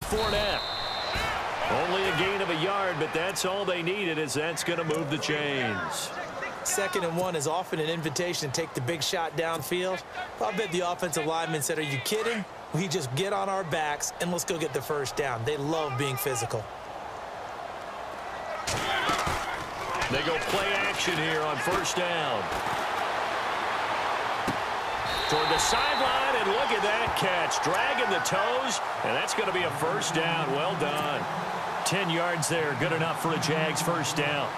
Fournette. Only a gain of a yard, but that's all they needed, as that's going to move the chains. 2nd and 1 is often an invitation to take the big shot downfield. I bet the offensive lineman said, are you kidding? We just get on our backs and let's go get the first down. They love being physical. They go play action here on 1st down. Toward the sideline, and look at that catch. Dragging the toes, and that's going to be a 1st down. Well done. 10 yards there. Good enough for a Jags 1st down.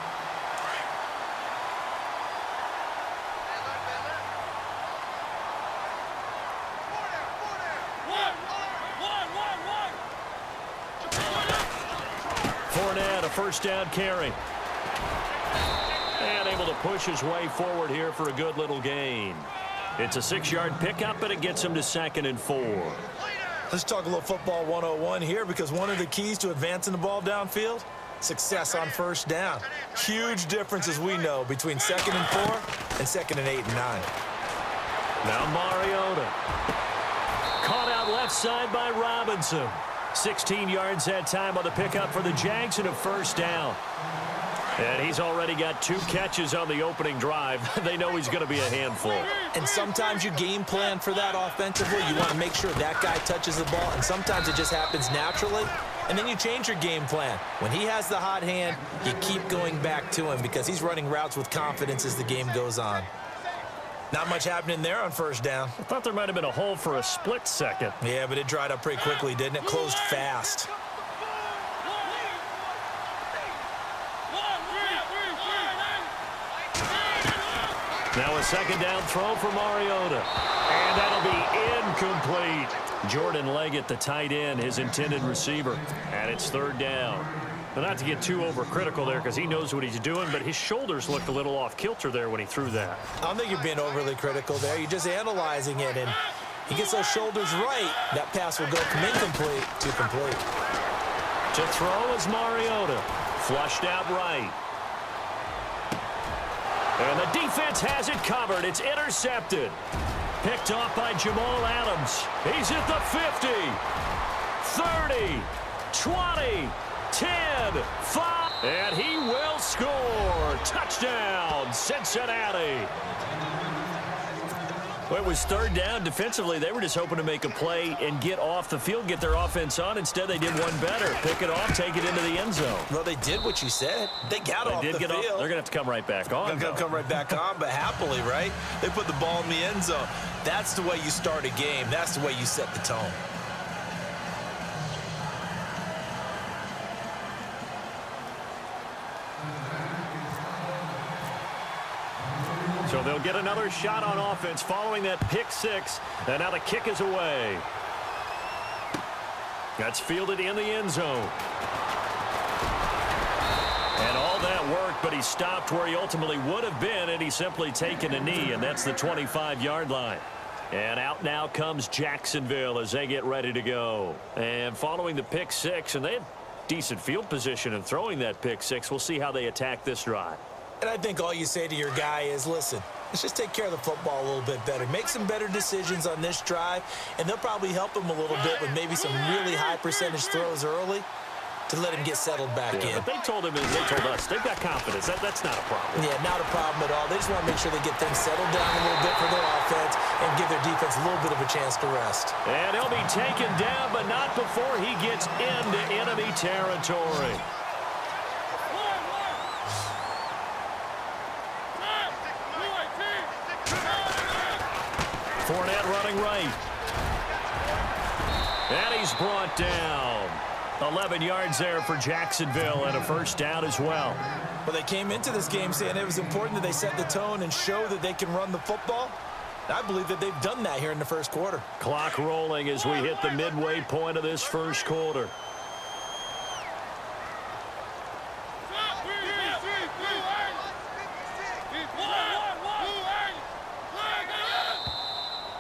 Fournette, a 1st down carry. And able to push his way forward here for a good little gain. It's a 6-yard pickup, and it gets him to 2nd and 4. Let's talk a little football 101 here, because one of the keys to advancing the ball downfield, success on 1st down. Huge difference, as we know, between 2nd and 4 and 2nd and 8 and 9. Now Mariota. Caught out left side by Robinson. 16 yards that time on the pickup for the Jags, and a 1st down. And he's already got 2 catches on the opening drive. They know he's going to be a handful. And sometimes you game plan for that offensively. You want to make sure that guy touches the ball, and sometimes it just happens naturally. And then you change your game plan. When he has the hot hand, you keep going back to him because he's running routes with confidence as the game goes on. Not much happening there on 1st down. I thought there might have been a hole for a split second. Yeah, but it dried up pretty quickly, didn't it? Closed fast. Now a 2nd down throw for Mariota. And that'll be incomplete. Jordan Leggett, the tight end, his intended receiver. And it's 3rd down. But not to get too overcritical there, because he knows what he's doing, but his shoulders looked a little off kilter there when he threw that. I don't think you're being overly critical there. You're just analyzing it, and he gets those shoulders right. That pass will go from incomplete to complete. To throw is Mariota. Flushed out right. And the defense has it covered. It's intercepted. Picked off by Jamal Adams. He's at the 50, 30, 20, 10, 5, and he will score. Touchdown, Cincinnati. Well, it was 3rd down. Defensively, they were just hoping to make a play and get off the field, get their offense on. Instead, they did one better. Pick it off, take it into the end zone. Well, they did what you said. They got off the field. They're going to have to come right back on. They're going to come right back on, but happily, right? They put the ball in the end zone. That's the way you start a game. That's the way you set the tone. So they'll get another shot on offense following that pick 6. And now the kick is away. That's fielded in the end zone. And all that worked, but he stopped where he ultimately would have been, and he's simply taken a knee, and that's the 25-yard line. And out now comes Jacksonville as they get ready to go. And following the pick 6, and they had decent field position in throwing that pick 6. We'll see how they attack this drive. And I think all you say to your guy is, listen, let's just take care of the football a little bit better. Make some better decisions on this drive, and they'll probably help him a little bit with maybe some really high percentage throws early to let him get settled back in. But they told him, as they told us, they've got confidence. That's not a problem. Yeah, not a problem at all. They just want to make sure they get things settled down a little bit for their offense and give their defense a little bit of a chance to rest. And he'll be taken down, but not before he gets into enemy territory. Fournette running right. And he's brought down. 11 yards there for Jacksonville, and a 1st down as well. Well, they came into this game saying it was important that they set the tone and show that they can run the football. I believe that they've done that here in the 1st quarter. Clock rolling as we hit the midway point of this 1st quarter.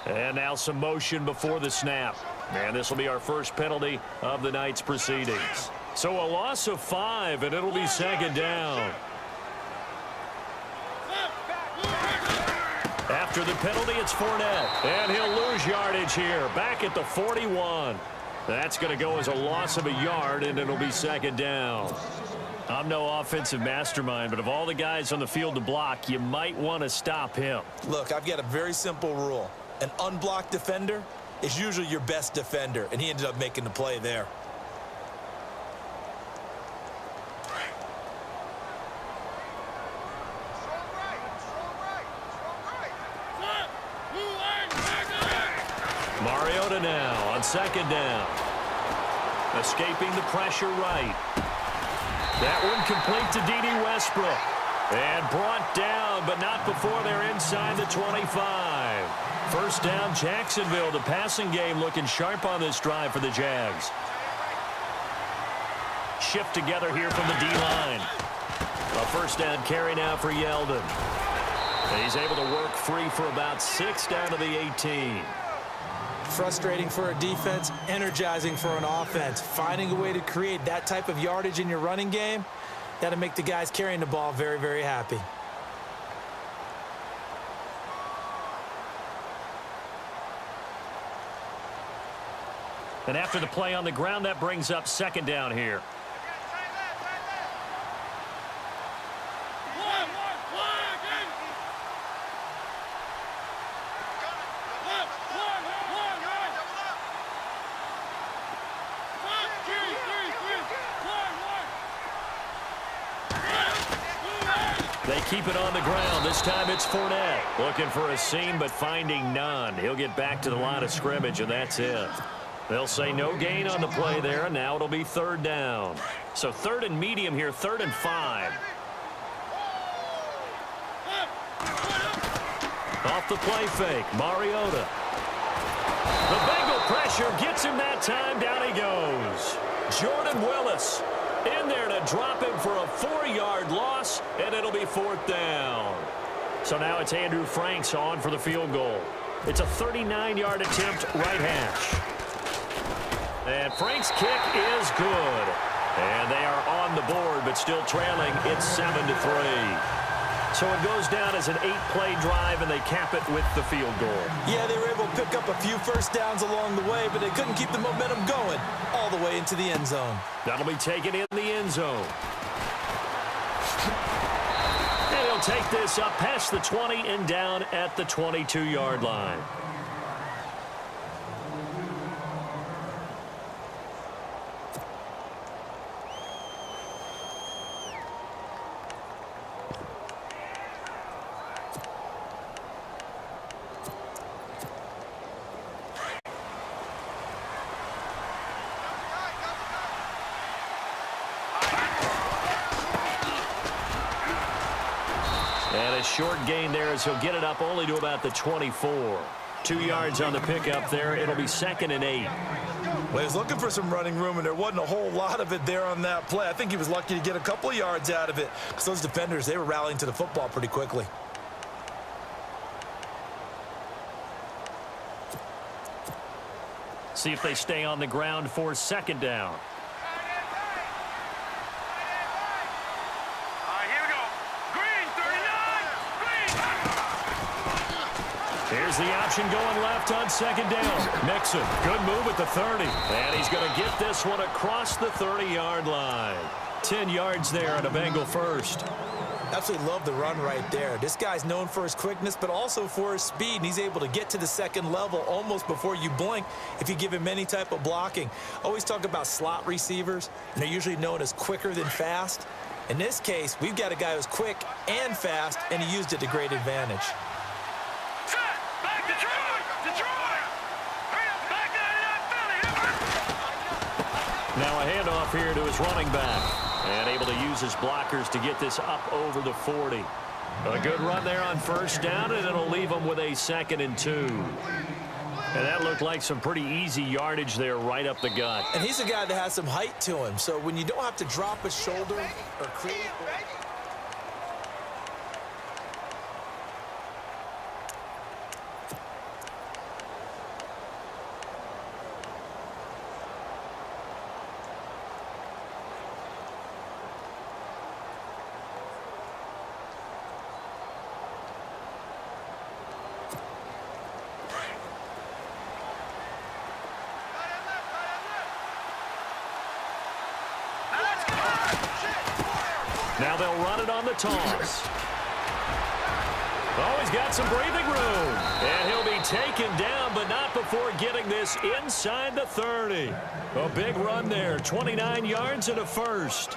And now some motion before the snap. And this will be our first penalty of the night's proceedings. So a loss of 5, and it'll be 2nd down. After the penalty, it's Fournette. And he'll lose yardage here, back at the 41. That's going to go as a loss of a yard, and it'll be second down. I'm no offensive mastermind, but of all the guys on the field to block, you might want to stop him. Look, I've got a very simple rule. An unblocked defender is usually your best defender, and he ended up making the play there. Mariota now on second down. Escaping the pressure right. That one complete to D.D. Westbrook. And brought down, but not before they're inside the 25. First down, Jacksonville. The passing game looking sharp on this drive for the Jags. Shift together here from the D-line. A first down carry now for Yeldon. And he's able to work free for about 6 down to the 18. Frustrating for a defense, energizing for an offense. Finding a way to create that type of yardage in your running game, that'll make the guys carrying the ball very, very happy. And after the play on the ground, that brings up second down here. They keep it on the ground. This time it's Fournette. Looking for a seam, but finding none. He'll get back to the line of scrimmage, and that's it. They'll say no gain on the play there, and now it'll be third down. So third and medium here, 3rd and 5. Off the play fake, Mariota. The Bengal pressure gets him that time. Down he goes. Jordan Willis in there to drop him for a 4-yard loss, and it'll be 4th down. So now it's Andrew Franks on for the field goal. It's a 39-yard attempt, right hash. And Franks' kick is good. And they are on the board, but still trailing. It's 7-3. So it goes down as an 8-play drive, and they cap it with the field goal. Yeah, they were able to pick up a few first downs along the way, but they couldn't keep the momentum going all the way into the end zone. That'll be taken in the end zone. And he'll take this up past the 20 and down at the 22-yard line. And a short gain there as he'll get it up only to about the 24. 2 yards on the pickup there. It'll be 2nd and 8. Well, he was looking for some running room, and there wasn't a whole lot of it there on that play. I think he was lucky to get a couple of yards out of it because those defenders, they were rallying to the football pretty quickly. See if they stay on the ground for 2nd down. Here's the option going left on 2nd down. Mixon, good move at the 30. And he's going to get this one across the 30-yard line. 10 yards there and a Bengal first. Absolutely love the run right there. This guy's known for his quickness, but also for his speed, and he's able to get to the second level almost before you blink if you give him any type of blocking. Always talk about slot receivers, and they're usually known as quicker than fast. In this case, we've got a guy who's quick and fast, and he used it to great advantage. Now a handoff here to his running back. And able to use his blockers to get this up over the 40. A good run there on first down, and it'll leave him with a 2nd and 2. And that looked like some pretty easy yardage there right up the gut. And he's a guy that has some height to him, so when you don't have to drop his shoulder or create... they'll run it on the toss. Oh, he's got some breathing room. And he'll be taken down, but not before getting this inside the 30. A big run there, 29 yards and a first.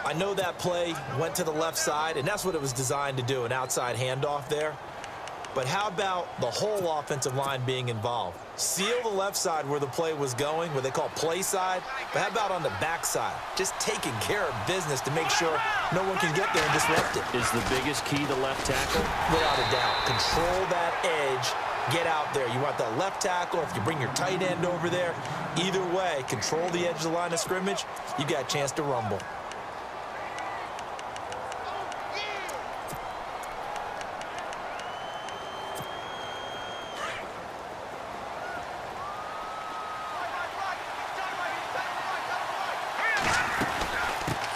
I know that play went to the left side, and that's what it was designed to do, an outside handoff there. But how about the whole offensive line being involved? Seal the left side where the play was going, what they call play side. But how about on the back side? Just taking care of business to make sure no one can get there and disrupt it. Is the biggest key the left tackle? Without a doubt. Control that edge. Get out there. You want that left tackle. If you bring your tight end over there, either way, control the edge of the line of scrimmage, you got a chance to rumble.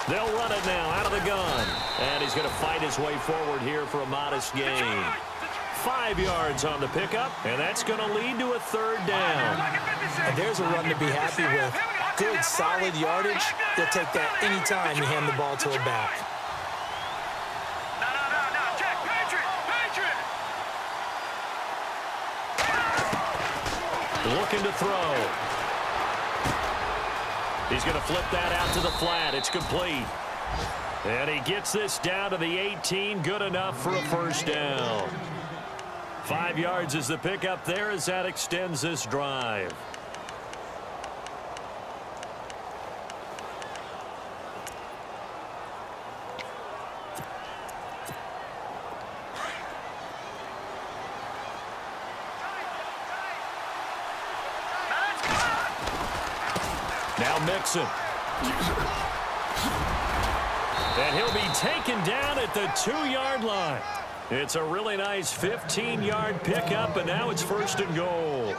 They'll run it now out of the gun. And he's going to fight his way forward here for a modest gain. 5 yards on the pickup, and that's going to lead to a third down. And there's a run to be happy with. Good, solid yardage. They'll take that anytime you hand the ball to a back. Looking to throw. He's going to flip that out to the flat. It's complete. And he gets this down to the 18. Good enough for a first down. 5 yards is the pickup there as that extends this drive. Now Mixon. And he'll be taken down at the 2-yard line. It's a really nice 15-yard pickup, and now it's first and goal.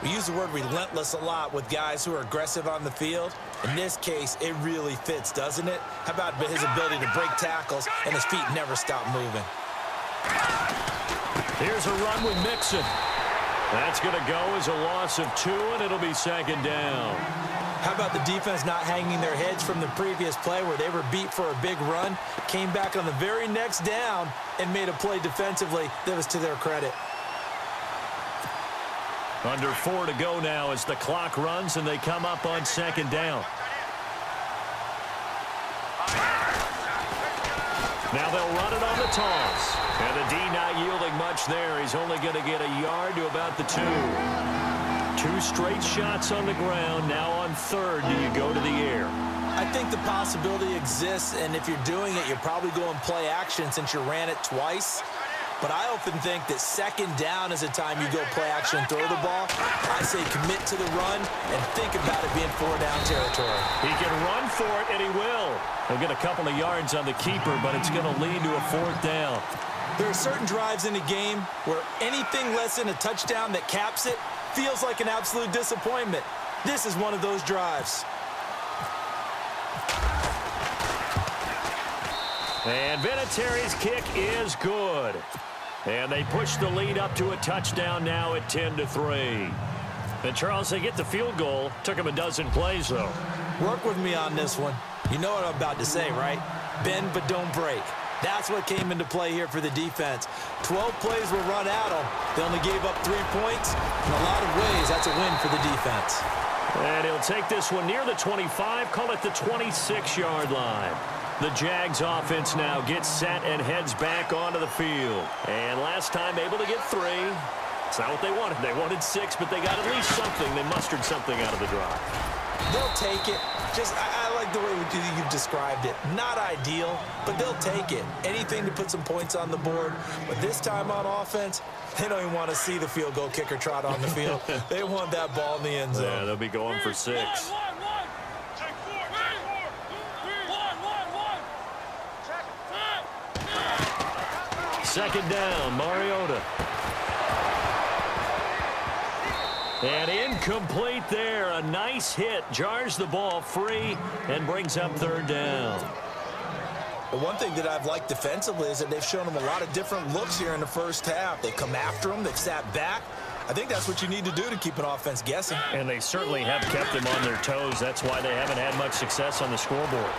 We use the word relentless a lot with guys who are aggressive on the field. In this case, it really fits, doesn't it? How about his ability to break tackles and his feet never stop moving? Here's a run with Mixon. That's going to go as a loss of 2, and it'll be second down. How about the defense not hanging their heads from the previous play where they were beat for a big run, came back on the very next down, and made a play defensively that was to their credit. Under 4 to go now as the clock runs, and they come up on second down. Now they'll run it on the toss. And the D not yielding much there. He's only going to get a yard to about the 2. 2 straight shots on the ground. Now on third, do you go to the air? I think the possibility exists, and if you're doing it, you're probably going play action since you ran it twice. But I often think that second down is the time you go play action and throw the ball. I say commit to the run and think about it being 4-down territory. He can run for it, and he will. He'll get a couple of yards on the keeper, but it's going to lead to a 4th down. There are certain drives in a game where anything less than a touchdown that caps it feels like an absolute disappointment. This is one of those drives. And Vinatieri's kick is good. And they push the lead up to a touchdown now at 10-3. And Charles, they get the field goal. Took them a dozen plays, though. Work with me on this one. You know what I'm about to say, right? Bend but don't break. That's what came into play here for the defense. 12 plays were run at them. They only gave up 3 points. In a lot of ways, that's a win for the defense. And he'll take this one near the 25, call it the 26-yard line. The Jags offense now gets set and heads back onto the field. And last time able to get 3. It's not what they wanted. They wanted 6, but they got at least something. They mustered something out of the drive. They'll take it. I like the way you described it. Not ideal, but they'll take it. Anything to put some points on the board. But this time on offense, they don't even want to see the field goal kicker trot on the field. They want that ball in the end zone. Yeah, they'll be going for 6. Second down, Mariota. And incomplete there. A nice hit. Jars the ball free and brings up third down. The one thing that I've liked defensively is that they've shown them a lot of different looks here in the first half. They've come after them. They've sat back. I think that's what you need to do to keep an offense guessing. And they certainly have kept them on their toes. That's why they haven't had much success on the scoreboard.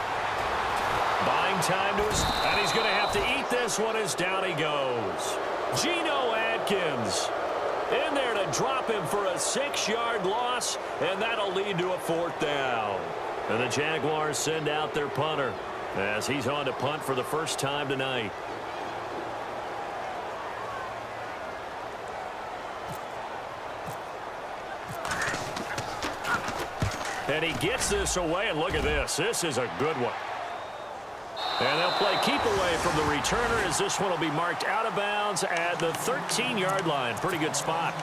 Buying time to his, and he's going to have to eat this one as down he goes. Geno Atkins in there to drop him for a 6-yard loss, and that'll lead to a 4th down. And the Jaguars send out their punter as he's on to punt for the first time tonight. And he gets this away, and look at this. This is a good one. And they'll play keep away from the returner as this one will be marked out of bounds at the 13-yard line. Pretty good spot.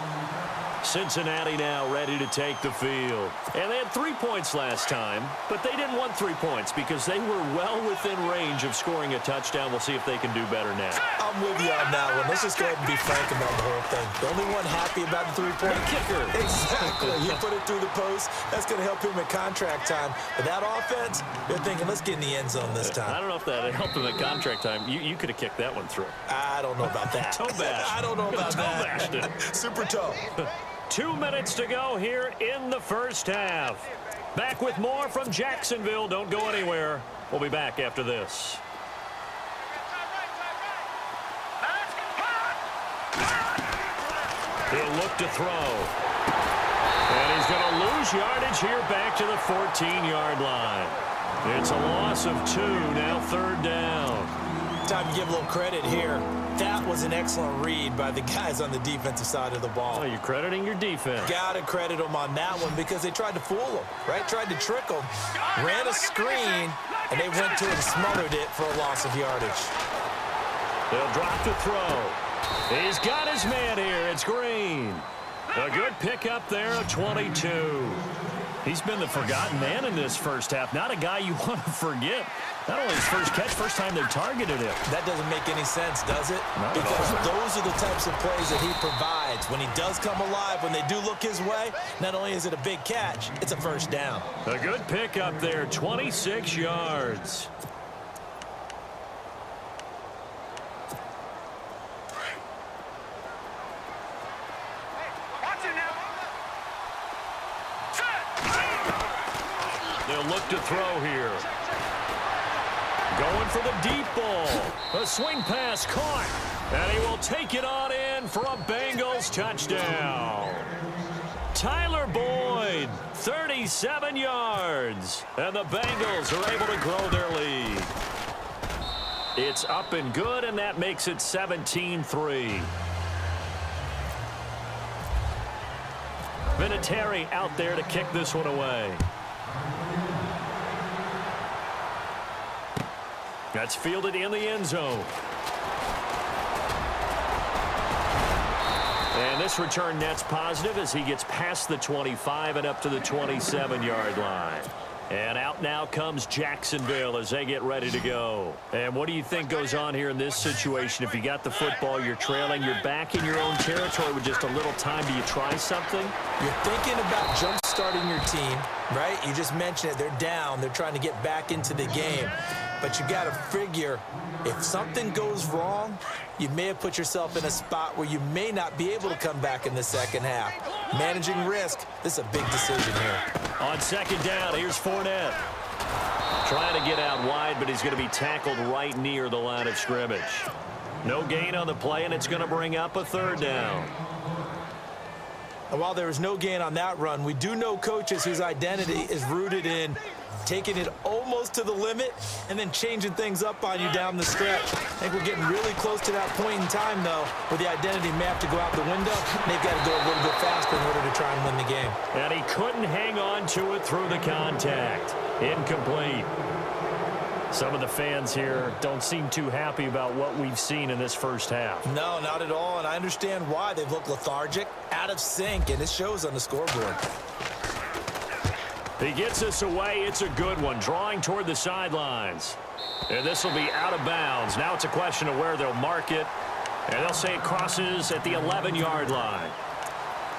Cincinnati now ready to take the field. And they had 3 points last time, but they didn't want 3 points because they were well within range of scoring a touchdown. We'll see if they can do better now. I'm with you on that one. Let's just go ahead and be frank about the whole thing. The only one happy about the 3-point kicker. Exactly. He put it through the post. That's going to help him at contract time. But that offense, they're thinking, let's get in the end zone this time. I don't know if that helped him at contract time. You could have kicked that one through. I don't know about that. Toe bash. I don't know about that. Bashed it. Super toe. 2 minutes to go here in the first half. Back with more from Jacksonville. Don't go anywhere. We'll be back after this. He'll look to throw. And he's going to lose yardage here back to the 14-yard line. It's a loss of 2, now 3rd down. Time to give a little credit here. That was an excellent read by the guys on the defensive side of the ball. Oh, you're crediting your defense. Got to credit them on that one because they tried to fool him, right? Tried to trick him. Ran a screen, and they went to it and smothered it for a loss of yardage. They'll drop to throw. He's got his man here. It's Green. A good pickup there of 22. He's been the forgotten man in this first half. Not a guy you want to forget. Not only his first catch, first time they've targeted him. That doesn't make any sense, does it? Not because at all. those are the types of plays that he provides. When he does come alive, when they do look his way, not only is it a big catch, it's a first down. A good pickup there, 26 yards. They'll look to throw here. Going for the deep ball. A swing pass caught. And he will take it on in for a Bengals touchdown. Tyler Boyd, 37 yards. And the Bengals are able to grow their lead. It's up and good, and that makes it 17-3. Vinatieri out there to kick this one away. That's fielded in the end zone. And this return net's positive as he gets past the 25 and up to the 27-yard line. And out now comes Jacksonville as they get ready to go. And what do you think goes on here in this situation? If you got the football, you're trailing, you're back in your own territory with just a little time. Do you try something? You're thinking about jump-starting your team, right? You just mentioned it. They're down. They're trying to get back into the game. But you got to figure, if something goes wrong, you may have put yourself in a spot where you may not be able to come back in the second half. Managing risk, this is a big decision here. On second down, here's Fournette. Trying to get out wide, but he's going to be tackled right near the line of scrimmage. No gain on the play, and it's going to bring up a 3rd down. And while there is no gain on that run, we do know coaches whose identity is rooted in taking it almost to the limit and then changing things up on you down the stretch. I think we're getting really close to that point in time, though, where the identity may have to go out the window. And they've got to go a little bit faster in order to try and win the game. And he couldn't hang on to it through the contact. Incomplete. Some of the fans here don't seem too happy about what we've seen in this first half. No, not at all, and I understand why. They've looked lethargic, out of sync, and it shows on the scoreboard. He gets this away. It's a good one. Drawing toward the sidelines. And this will be out of bounds. Now it's a question of where they'll mark it. And they'll say it crosses at the 11-yard line.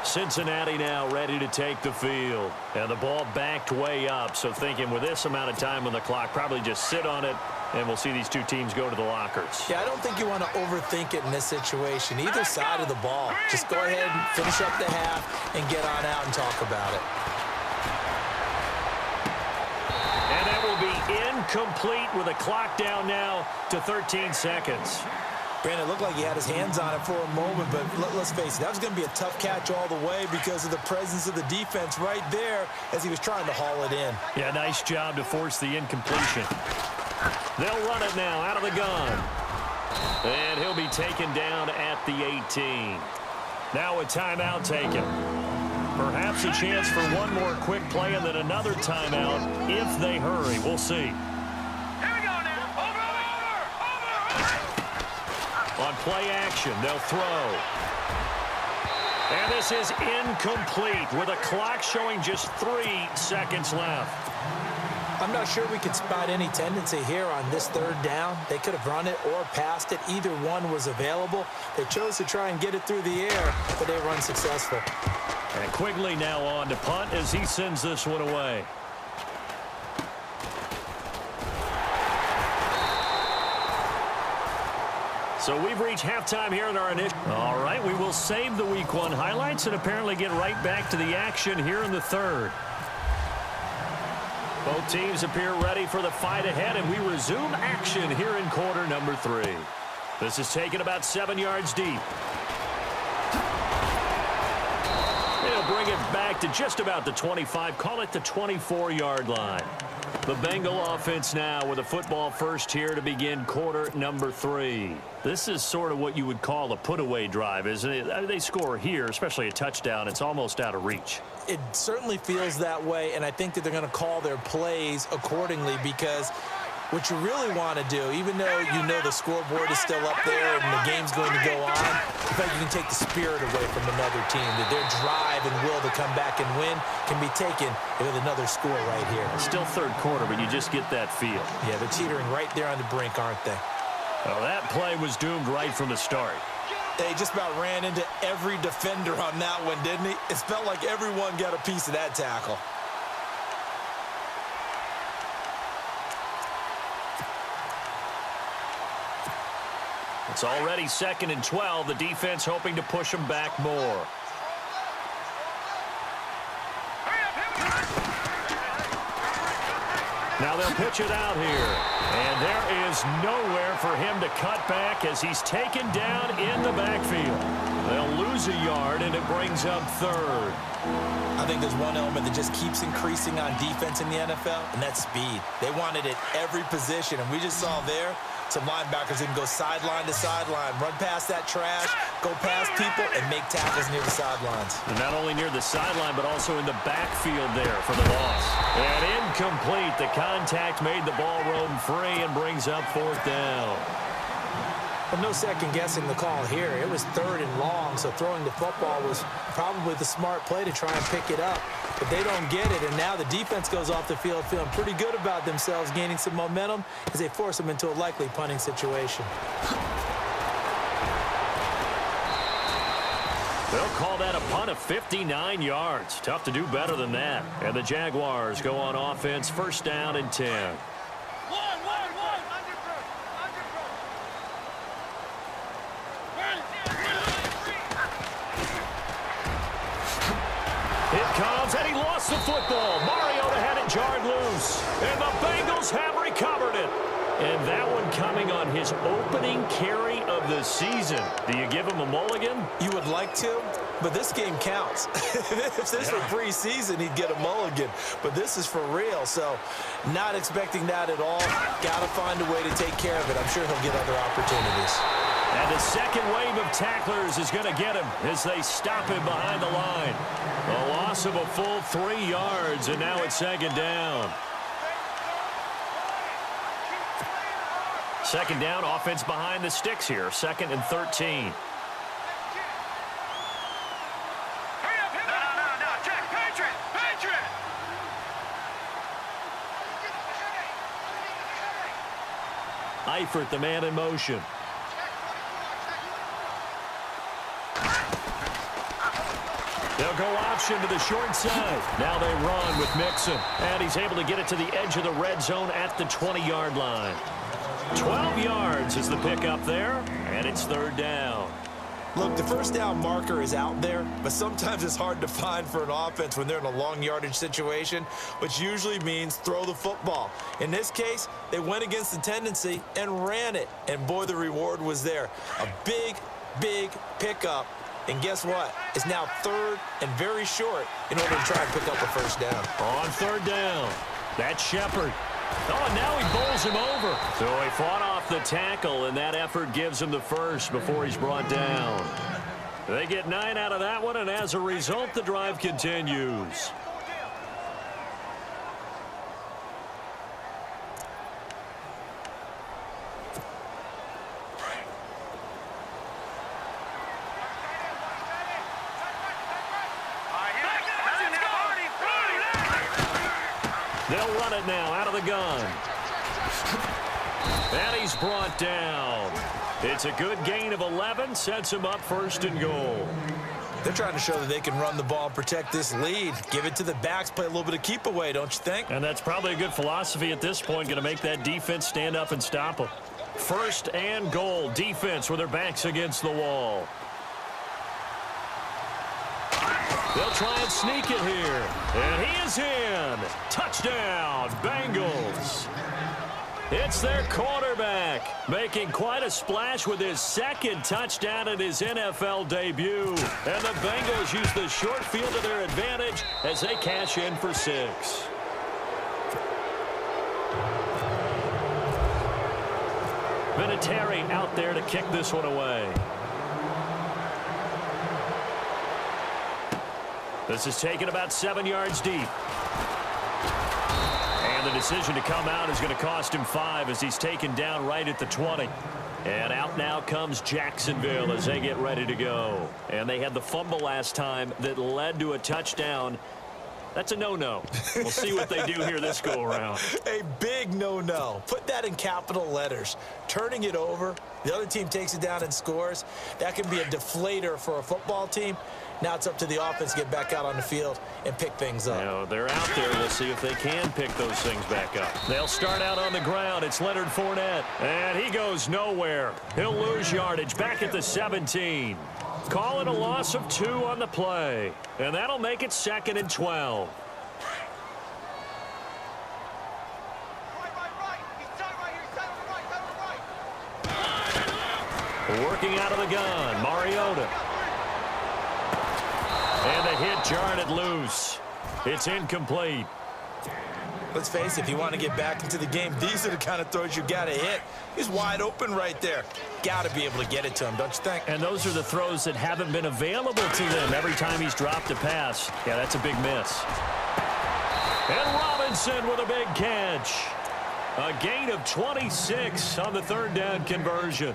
Cincinnati now ready to take the field. And the ball backed way up. So thinking with this amount of time on the clock, probably just sit on it. And we'll see these two teams go to the lockers. Yeah, I don't think you want to overthink it in this situation. Either side of the ball. Just go ahead and finish up the half and get on out and talk about it. incomplete with a clock down now to 13 seconds. Brandon, it looked like he had his hands on it for a moment, but let's face it, that was going to be a tough catch all the way because of the presence of the defense right there as he was trying to haul it in. Yeah, nice job to force the incompletion. They'll run it now out of the gun. And he'll be taken down at the 18. Now a timeout taken. Perhaps a chance for one more quick play and then another timeout if they hurry. We'll see. Here we go now. Over. On play action, they'll throw. And this is incomplete with a clock showing just 3 seconds left. I'm not sure we could spot any tendency here on this third down. They could have run it or passed it. Either one was available. They chose to try and get it through the air, but they were unsuccessful. And Quigley now on to punt as he sends this one away. So we've reached halftime here in our initial. All right, we will save the Week 1 highlights and apparently get right back to the action here in the third. Both teams appear ready for the fight ahead, and we resume action here in quarter number 3. This is taken about 7 yards deep. They'll bring it back to just about the 25, call it the 24-yard line. The Bengal offense now with a football first here to begin quarter number 3. This is sort of what you would call a put-away drive, isn't it? I mean, they score here, especially a touchdown. It's almost out of reach. It certainly feels that way, and I think that they're going to call their plays accordingly because what you really want to do, even though you know the scoreboard is still up there and the game's going to go on, I think you can take the spirit away from another team, that their drive and will to come back and win can be taken with another score right here. It's still third quarter, but you just get that feel. Yeah, they're teetering right there on the brink, aren't they? Well, that play was doomed right from the start. They just about ran into every defender on that one, didn't he? It felt like everyone got a piece of that tackle. It's already 2nd and 12. The defense hoping to push them back more. Now they'll pitch it out here. And there is nowhere for him to cut back as he's taken down in the backfield. They'll lose a yard, and it brings up 3rd. I think there's one element that just keeps increasing on defense in the NFL, and that's speed. They want it at every position, and we just saw there some linebackers that can go sideline to sideline, run past that trash, go past people, and make tackles near the sidelines. And not only near the sideline, but also in the backfield there for the loss. And incomplete. The contact made the ball roam free and brings up 4th down. Well, no second guessing the call here. It was 3rd and long, so throwing the football was probably the smart play to try and pick it up. But they don't get it, and now the defense goes off the field feeling pretty good about themselves, gaining some momentum as they force them into a likely punting situation. They'll call that a punt of 59 yards. Tough to do better than that. And the Jaguars go on offense, 1st down and 10. Comes, and he lost the football. Mariota had it jarred loose, and the Bengals have recovered it. And that one coming on his opening carry of the season. Do you give him a mulligan? You would like to, but this game counts. If this were preseason, he'd get a mulligan. But this is for real, so not expecting that at all. Got to find a way to take care of it. I'm sure he'll get other opportunities. And the second wave of tacklers is going to get him as they stop him behind the line. A loss of a full 3 yards, and now it's 2nd down. 2nd down, offense behind the sticks here. 2nd and 13. No, Jack, Patriot! Eifert, the man in motion. They'll go option to the short side. Now they run with Mixon. And he's able to get it to the edge of the red zone at the 20-yard line. 12 yards is the pickup there, and it's 3rd down. Look, the first down marker is out there, but sometimes it's hard to find for an offense when they're in a long yardage situation, which usually means throw the football. In this case, they went against the tendency and ran it, and boy, the reward was there. A big, big pickup, and guess what? It's now third and very short in order to try and pick up a first down. On third down, that's Shepard. Oh, and now he bowls him over. So he fought off the tackle, and that effort gives him the first before he's brought down. They get 9 out of that one, and as a result, the drive continues. They'll run it now out of the gun. And he's brought down. It's a good gain of 11, sets him up first and goal. They're trying to show that they can run the ball and protect this lead. Give it to the backs, play a little bit of keep away, don't you think? And that's probably a good philosophy at this point, going to make that defense stand up and stop them. First and goal, defense with their backs against the wall. They'll try and sneak it here. And he is in. Touchdown, Bengals. It's their quarterback making quite a splash with his second touchdown in his NFL debut. And the Bengals use the short field to their advantage as they cash in for 6. Vinatieri out there to kick this one away. This is taken about 7 yards deep. And the decision to come out is going to cost him 5 as he's taken down right at the 20. And out now comes Jacksonville as they get ready to go. And they had the fumble last time that led to a touchdown. That's a no-no. We'll see what they do here this go-around. A big no-no. Put that in capital letters. Turning it over, the other team takes it down and scores. That can be a deflator for a football team. Now it's up to the offense to get back out on the field and pick things up. You know, they're out there. We'll see if they can pick those things back up. They'll start out on the ground. It's Leonard Fournette. And he goes nowhere. He'll lose yardage back at the 17. Call it a loss of 2 on the play. And that'll make it 2nd and 12. Working out of the gun, Mariota. And the hit jarred it loose. It's incomplete. Let's face it, if you want to get back into the game, these are the kind of throws you got to hit. He's wide open right there. Got to be able to get it to him, don't you think? And those are the throws that haven't been available to them every time he's dropped a pass. Yeah, that's a big miss. And Robinson with a big catch. A gain of 26 on the third down conversion.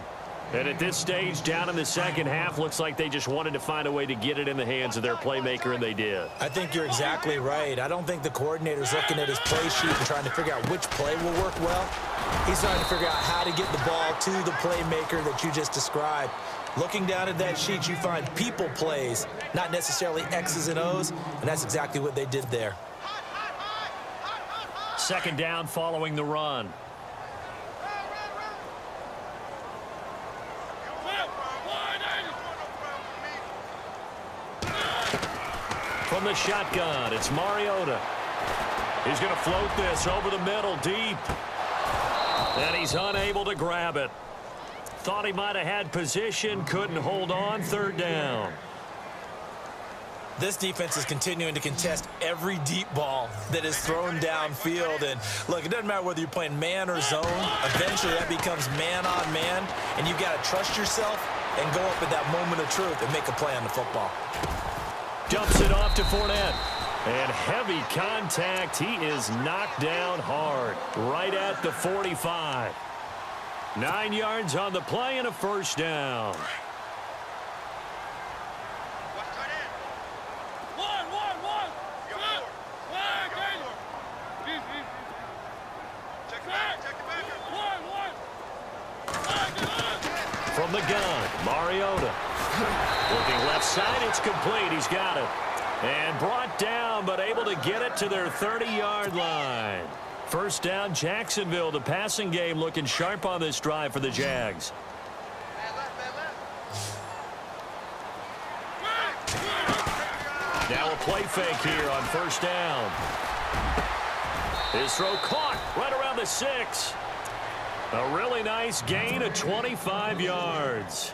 And at this stage, down in the second half, looks like they just wanted to find a way to get it in the hands of their playmaker, and they did. I think you're exactly right. I don't think the coordinator's looking at his play sheet and trying to figure out which play will work well. He's trying to figure out how to get the ball to the playmaker that you just described. Looking down at that sheet, you find people plays, not necessarily X's and O's, and that's exactly what they did there. Second down following the run. From the shotgun, it's Mariota. He's going to float this over the middle deep. And he's unable to grab it. Thought he might have had position, couldn't hold on, third down. This defense is continuing to contest every deep ball that is thrown downfield. And look, it doesn't matter whether you're playing man or zone. Eventually that becomes man on man. And you've got to trust yourself and go up at that moment of truth and make a play on the football. Dumps it off to Fournette. And heavy contact. He is knocked down hard. Right at the 45. 9 yards on the play and a first down. From the gun, Mariota. Looking left side, it's complete. He's got it. And brought down, but able to get it to their 30-yard line. First down, Jacksonville. The passing game looking sharp on this drive for the Jags. play fake here on first down. His throw caught right around the 6. A really nice gain of 25 yards.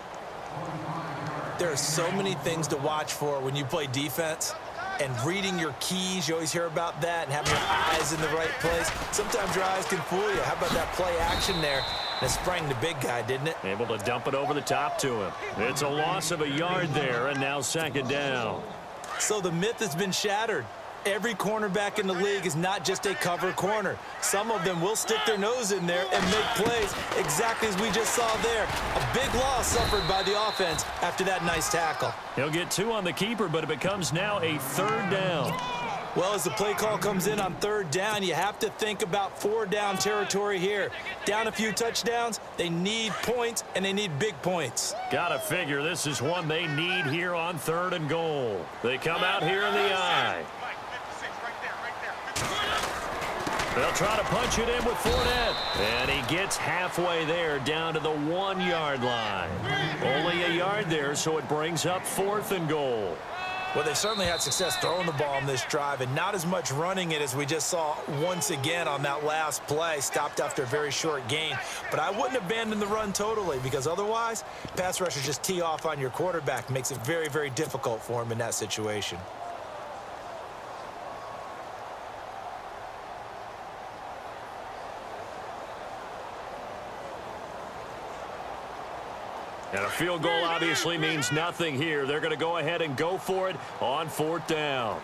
There are so many things to watch for when you play defense. And reading your keys, you always hear about that, and having your eyes in the right place. Sometimes your eyes can fool you. How about that play action there? And it sprang the big guy, didn't it? Able to dump it over the top to him. It's a loss of a yard there, and now second down. So the myth has been shattered. Every cornerback in the league is not just a cover corner. Some of them will stick their nose in there and make plays exactly as we just saw there. A big loss suffered by the offense after that nice tackle. He'll get 2 on the keeper, but it becomes now a third down. Well, as the play call comes in on third down, you have to think about 4-down territory here. Down a few touchdowns, they need points, and they need big points. Gotta figure this is one they need here on 3rd and goal. They come out here in the eye. They'll try to punch it in with Fournette. And he gets halfway there down to the 1-yard line. Only a yard there, so it brings up 4th and goal. Well, they certainly had success throwing the ball on this drive and not as much running it as we just saw once again on that last play. Stopped after a very short gain. But I wouldn't abandon the run totally because otherwise, pass rushers just tee off on your quarterback. Makes it very, very difficult for him in that situation. And a field goal obviously means nothing here. They're going to go ahead and go for it on 4th down.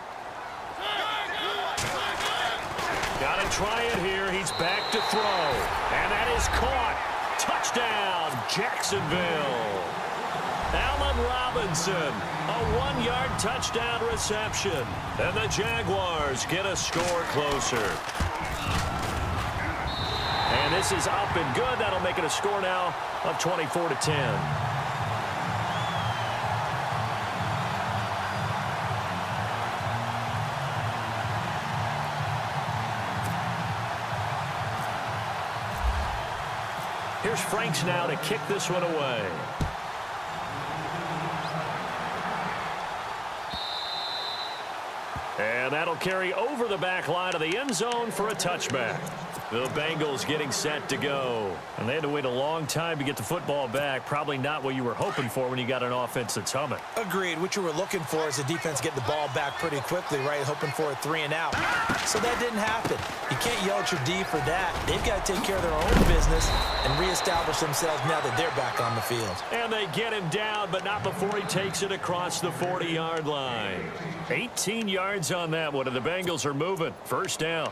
Got to try it here. He's back to throw. And that is caught. Touchdown, Jacksonville. Allen Robinson, a 1-yard touchdown reception. And the Jaguars get a score closer. And this is up and good. That'll make it a score now of 24-10. Here's Franks now to kick this one away. And that'll carry over the back line of the end zone for a touchback. The Bengals getting set to go. And they had to wait a long time to get the football back. Probably not what you were hoping for when you got an offense that's humming. Agreed. What you were looking for is the defense get the ball back pretty quickly, right? Hoping for a 3 and out. So that didn't happen. You can't yell at your D for that. They've got to take care of their own business and reestablish themselves now that they're back on the field. And they get him down, but not before he takes it across the 40-yard line. 18 yards on that one, and the Bengals are moving. First down.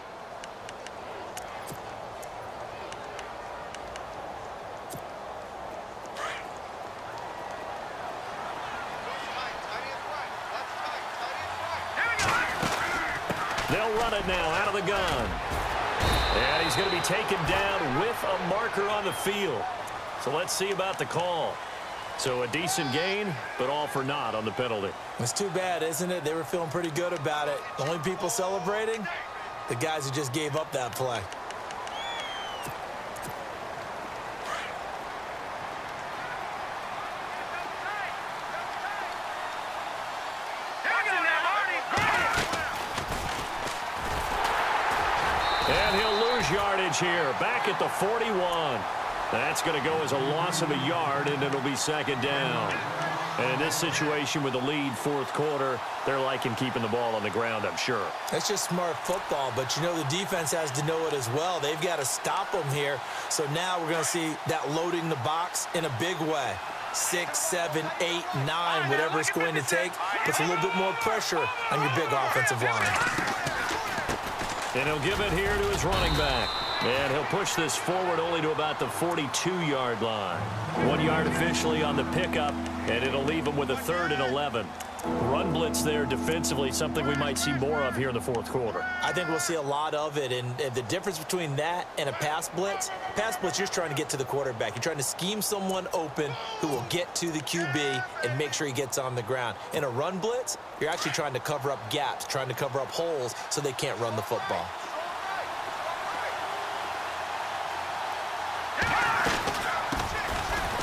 They'll run it now out of the gun. And he's going to be taken down with a marker on the field. So let's see about the call. So a decent gain, but all for naught on the penalty. It's too bad, isn't it? They were feeling pretty good about it. The only people celebrating, the guys who just gave up that play. And he'll lose yardage here, back at the 41. That's going to go as a loss of a yard, and it'll be second down. And in this situation with the lead 4th quarter, they're liking keeping the ball on the ground, I'm sure. That's just smart football, but you know the defense has to know it as well. They've got to stop them here. So now we're going to see that loading the box in a big way. 6, 7, 8, 9, whatever it's going to take, puts a little bit more pressure on your big offensive line. And he'll give it here to his running back. And he'll push this forward only to about the 42-yard line. 1 yard officially on the pickup, and it'll leave him with a 3rd and 11. Run blitz there defensively, something we might see more of here in the 4th quarter. I think we'll see a lot of it, and the difference between that and a pass blitz, you're just trying to get to the quarterback. You're trying to scheme someone open who will get to the QB and make sure he gets on the ground. In a run blitz, you're actually trying to cover up gaps, trying to cover up holes so they can't run the football.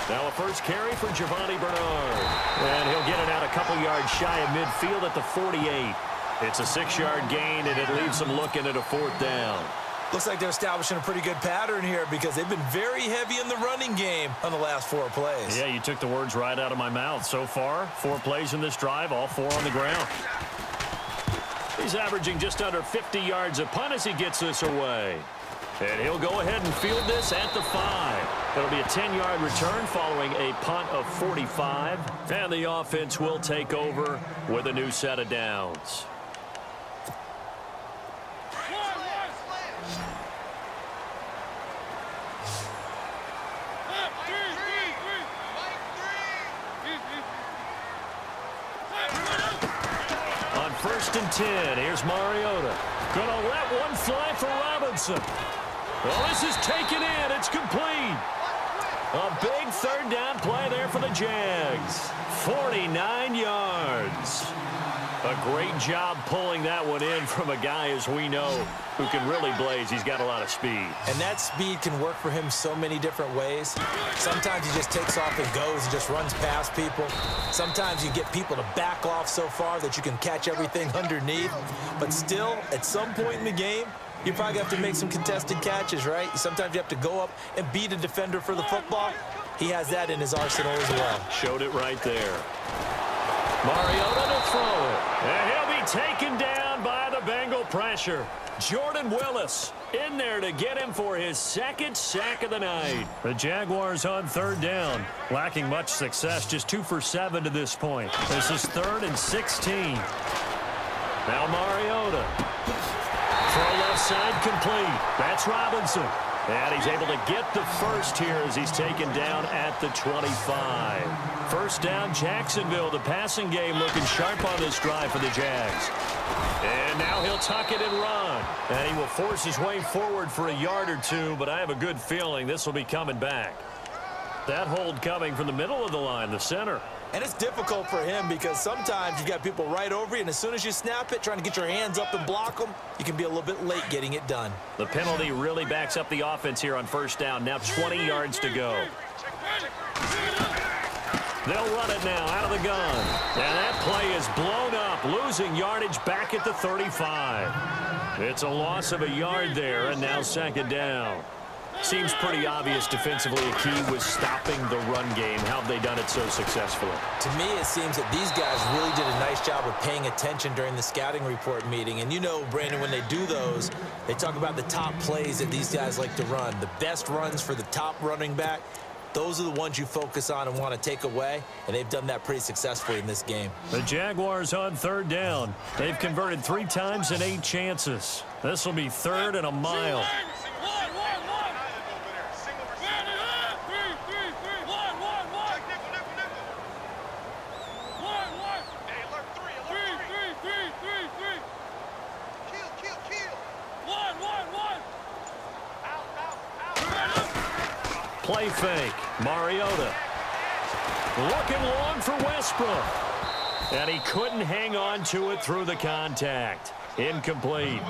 Now a first carry for Giovanni Bernard. And he'll get it out a couple yards shy of midfield at the 48. It's a 6-yard gain, and it leaves them looking at a 4th down. Looks like they're establishing a pretty good pattern here because they've been very heavy in the running game on the last 4 plays. Yeah, you took the words right out of my mouth. So far, 4 plays in this drive, all 4 on the ground. He's averaging just under 50 yards a punt as he gets this away. And he'll go ahead and field this at the 5. It'll be a 10-yard return following a punt of 45. And the offense will take over with a new set of downs. On 1st and 10, here's Mariota. Gonna let one fly for Robinson. Well, this is taken in. It's complete. A big 3rd down play there for the Jags. 49 yards. A great job pulling that one in from a guy, as we know, who can really blaze. He's got a lot of speed. And that speed can work for him so many different ways. Sometimes he just takes off and goes and just runs past people. Sometimes you get people to back off so far that you can catch everything underneath. But still, at some point in the game, you probably have to make some contested catches, right? Sometimes you have to go up and beat a defender for the football. He has that in his arsenal as well. Showed it right there. Mariota to throw it. And he'll be taken down by the Bengal pressure. Jordan Willis in there to get him for his 2nd sack of the night. The Jaguars on 3rd down. Lacking much success, just 2 for 7 to this point. This is 3rd and 16. Now Mariota. Throw left side complete. That's Robinson. And he's able to get the first here as he's taken down at the 25. 1st down, Jacksonville. The passing game looking sharp on this drive for the Jags. And now he'll tuck it and run. And he will force his way forward for a yard or 2, but I have a good feeling this will be coming back. That hold coming from the middle of the line, the center. And it's difficult for him because sometimes you've got people right over you, and as soon as you snap it, trying to get your hands up and block them, you can be a little bit late getting it done. The penalty really backs up the offense here on 1st down. Now 20 yards to go. They'll run it now out of the gun. And that play is blown up, losing yardage back at the 35. It's a loss of a yard there, and now 2nd down. Seems pretty obvious defensively a key was stopping the run game. How have they done it so successfully? To me, it seems that these guys really did a nice job of paying attention during the scouting report meeting. And you know, Brandon, when they do those, they talk about the top plays that these guys like to run. The best runs for the top running back, those are the ones you focus on and want to take away. And they've done that pretty successfully in this game. The Jaguars on 3rd down. They've converted 3 times in 8 chances. This will be 3rd and a mile. Play fake. Mariota. Looking long for Westbrook. And he couldn't hang on to it through the contact. Incomplete.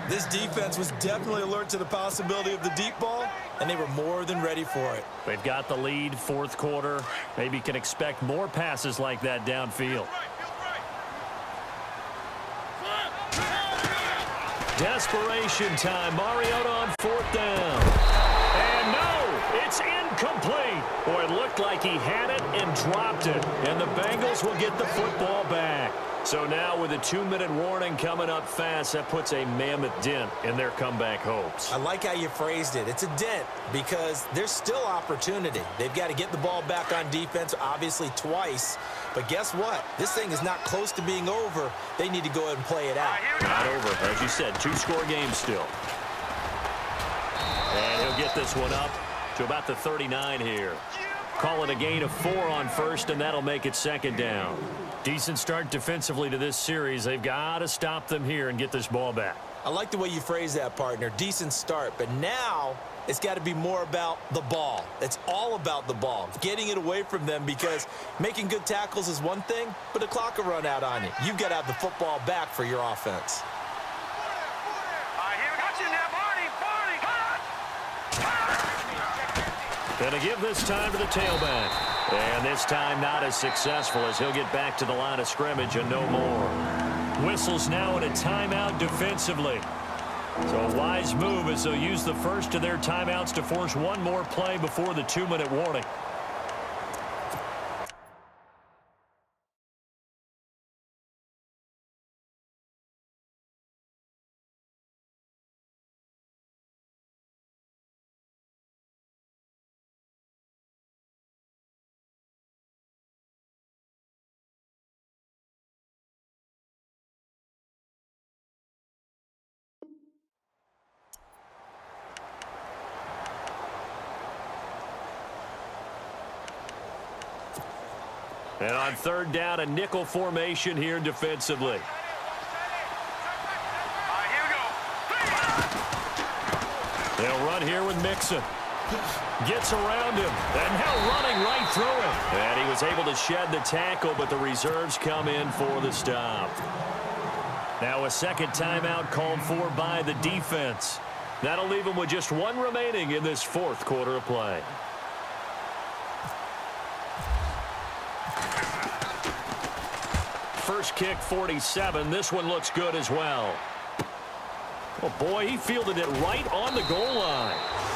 This defense was definitely alert to the possibility of the deep ball, and they were more than ready for it. They've got the lead, 4th quarter. Maybe can expect more passes like that downfield. Desperation time. Mariota on 4th down. And no, it's incomplete. Boy, it looked like he had it and dropped it. And the Bengals will get the football back. So now with a 2-minute warning coming up fast, that puts a mammoth dent in their comeback hopes. I like how you phrased it. It's a dent because there's still opportunity. They've got to get the ball back on defense, obviously twice. But guess what? This thing is not close to being over. They need to go ahead and play it out. Not over. As you said, 2-score game still. And he'll get this one up to about the 39 here. Call it a gain of 4 on 1st, and that'll make it 2nd down. Decent start defensively to this series. They've got to stop them here and get this ball back. I like the way you phrase that, partner. Decent start. But now it's got to be more about the ball. It's all about the ball. Getting it away from them because making good tackles is one thing, but the clock will run out on you. You've got to have the football back for your offense. Gonna give this time to the tailback. And this time not as successful as he'll get back to the line of scrimmage and no more. Whistles now in a timeout defensively. So a wise move as they'll use the first of their timeouts to force one more play before the 2-minute warning. And on third down, a nickel formation here defensively. All right, here we go. They'll run here with Mixon. Gets around him, and now running right through him. And he was able to shed the tackle, but the reserves come in for the stop. Now a second timeout called for by the defense. That'll leave them with just one remaining in this fourth quarter of play. First kick, 47. This one looks good as well. Oh, boy, he fielded it right on the goal line.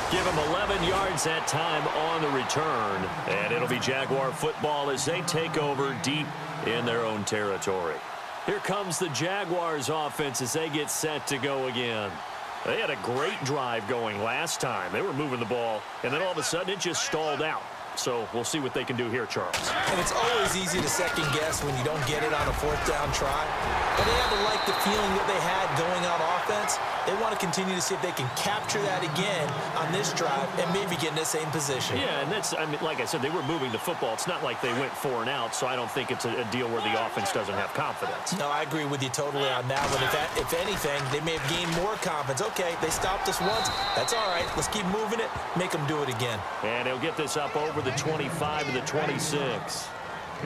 Give him 11 yards that time on the return. And it'll be Jaguar football as they take over deep in their own territory. Here comes the Jaguars offense as they get set to go again. They had a great drive going last time. They were moving the ball, and then all of a sudden it just stalled out. So we'll see what they can do here, Charles. And it's always easy to second guess when you don't get it on a fourth down try. But they had to like the feeling that they had going on offense. They want to continue to see if they can capture that again on this drive and maybe get in the same position. Yeah, and that's, I mean, like I said, they were moving the football. It's not like they went 4 and out, so I don't think it's a deal where the offense doesn't have confidence. No, I agree with you totally on that one. If anything, they may have gained more confidence. Okay, they stopped us once. That's all right. Let's keep moving it. Make them do it again. And he'll get this up over the 25 to the 26.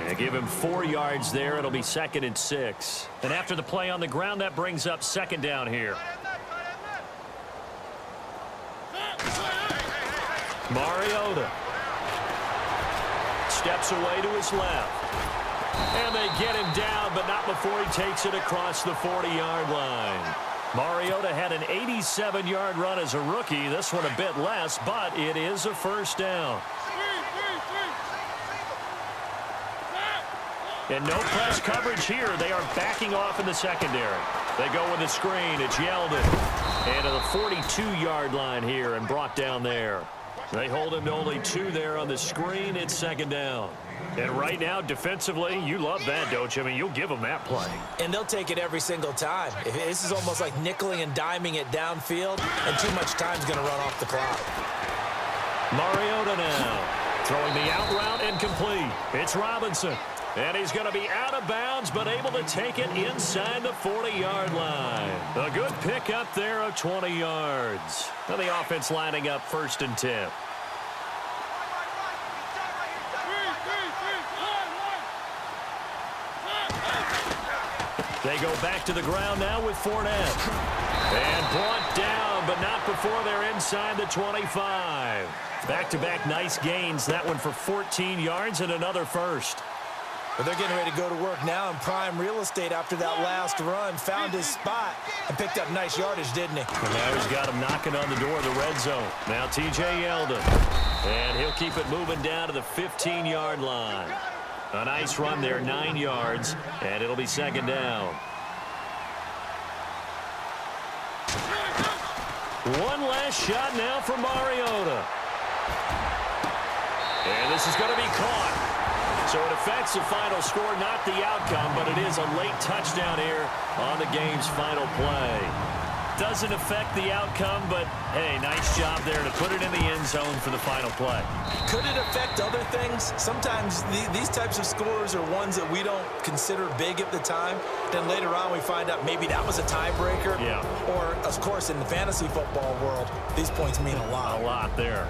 And give him 4 yards there. It'll be 2nd and 6. And after the play on the ground, that brings up 2nd down here. Mariota steps away to his left. And they get him down, but not before he takes it across the 40-yard line. Mariota had an 87-yard run as a rookie. This one a bit less, but it is a first down. And no press coverage here. They are backing off in the secondary. They go with a screen. It's Yeldon. And to the 42-yard line here and brought down there. They hold him to only 2 there on the screen. It's 2nd down. And right now, defensively, you love that, don't you? I mean, you'll give them that play. And they'll take it every single time. This is almost like nickeling and diming it downfield, and too much time's going to run off the clock. Mariota now. Throwing the out route and complete. It's Robinson. And he's going to be out of bounds, but able to take it inside the 40-yard line. A good pickup there of 20 yards. Now the offense lining up 1st and 10. They go back to the ground now with Fournette. And brought down, but not before they're inside the 25. Back-to-back nice gains. That one for 14 yards and another first. But they're getting ready to go to work now in prime real estate after that last run. Found his spot and picked up nice yardage, didn't he? And now he's got him knocking on the door of the red zone. Now T.J. Yeldon. And he'll keep it moving down to the 15-yard line. A nice run there, 9 yards, and it'll be 2nd down. One last shot now for Mariota. And this is going to be caught. So it affects the final score, not the outcome, but it is a late touchdown here on the game's final play. Doesn't affect the outcome, but, hey, nice job there to put it in the end zone for the final play. Could it affect other things? Sometimes these types of scores are ones that we don't consider big at the time. Then later on we find out maybe that was a tiebreaker. Yeah. Or, of course, in the fantasy football world, these points mean a lot. A lot there.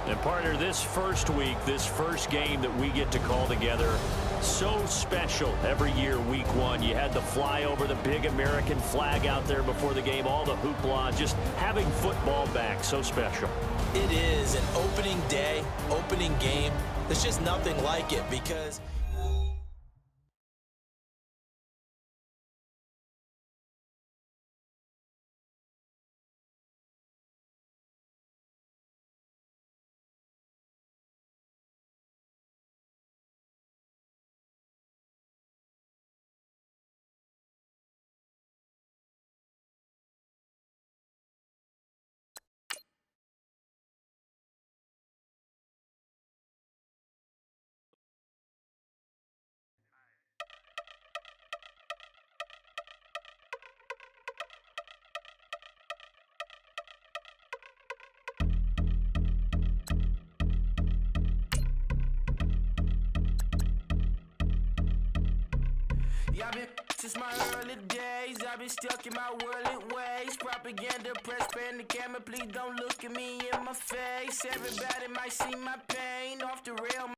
And, partner, this first week, this first game that we get to call together, so special every year, week 1. You had the flyover, the big American flag out there before the game, all the hoopla, just having football back, so special. It is an opening day, opening game. There's just nothing like it because Yeah, I've been since my early days. I've been stuck in my worldly ways. Propaganda, press, pan the camera. Please don't look at me in my face. Everybody might see my pain off the rail.